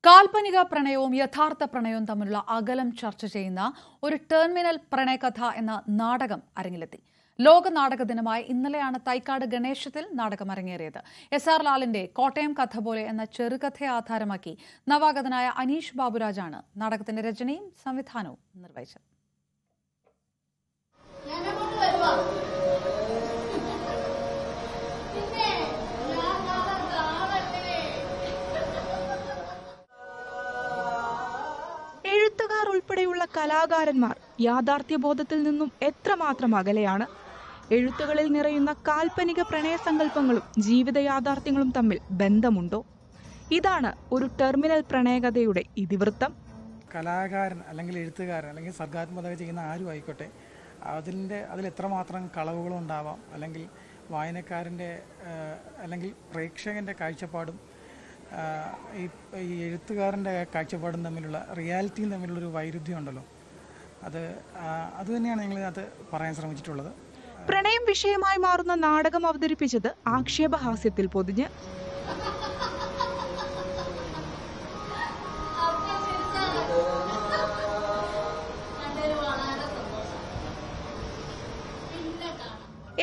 കാൽപ്പനിക പ്രണയവും യഥാർത്ഥ പ്രണയവും തമ്മിലുള്ള അകലം ചർച്ച ചെയ്യുന്ന ഒരു ടെർമിനൽ പ്രണയകഥ എന്ന നാടകം അരങ്ങിലെത്തി. ലോക നാടക ദിനമായ ഇന്നലെയാണ് തൈക്കാട് ഗണേശത്തിൽ നാടകം അരങ്ങേറിയത്. SR ലാലിന്റെ കോട്ടയം കഥ പോലെ എന്ന ചെറുകഥയെ ആധാരമാക്കി നവാഗതനായ അനീഷ് ബാബുരാജാണ് നാടകത്തിന്റെ രചനയും സംവിധാനവും നിർവഹിച്ചത്. എഴുത്തുകാർ ഉൾപ്പെടെയുള്ള കലാകാരന്മാർ യാഥാർത്ഥ്യബോധത്തിൽ നിന്നും എത്രമാത്രം അകലെയാണ്. എഴുത്തുകളിൽ നിറയുന്ന കാൽപ്പനിക പ്രണയസങ്കല്പങ്ങളും ജീവിത യാഥാർത്ഥ്യങ്ങളും തമ്മിൽ ബന്ധമുണ്ടോ? ഇതാണ് ഒരു ടെർമിനൽ പ്രണയകഥയുടെ ഇതിവൃത്തം. കലാകാരൻ അല്ലെങ്കിൽ എഴുത്തുകാരൻ അല്ലെങ്കിൽ സർഗാത്മകത ചെയ്യുന്ന ആരും ആയിക്കോട്ടെ, അതിൽ എത്രമാത്രം കളവുകളുണ്ടാവാം, അല്ലെങ്കിൽ വായനക്കാരൻ്റെ അല്ലെങ്കിൽ പ്രേക്ഷകൻ്റെ കാഴ്ചപ്പാടും ഈ എഴുത്തുകാരൻ്റെ കാഴ്ചപ്പാടും തമ്മിലുള്ള റിയാലിറ്റിയും തമ്മിലുള്ളൊരു വൈരുദ്ധ്യം ഉണ്ടല്ലോ, അത് തന്നെയാണ് ഞങ്ങളിതിനകത്ത് പറയാൻ ശ്രമിച്ചിട്ടുള്ളത്. പ്രണയം വിഷയമായി മാറുന്ന നാടകം അവതരിപ്പിച്ചത് ആക്ഷേപഹാസ്യത്തിൽ പൊതിഞ്ഞ്.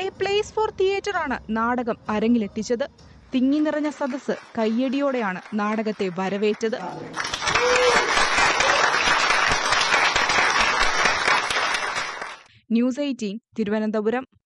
എ പ്ലേസ് ഫോർ തിയേറ്റർ ആണ് നാടകം അരങ്ങിലെത്തിച്ചത്. തിങ്ങി നിറഞ്ഞ സദസ്സ് കയ്യടിയോടെയാണ് നാടകത്തെ വരവേറ്റത്. ന്യൂസ് 18 തിരുവനന്തപുരം.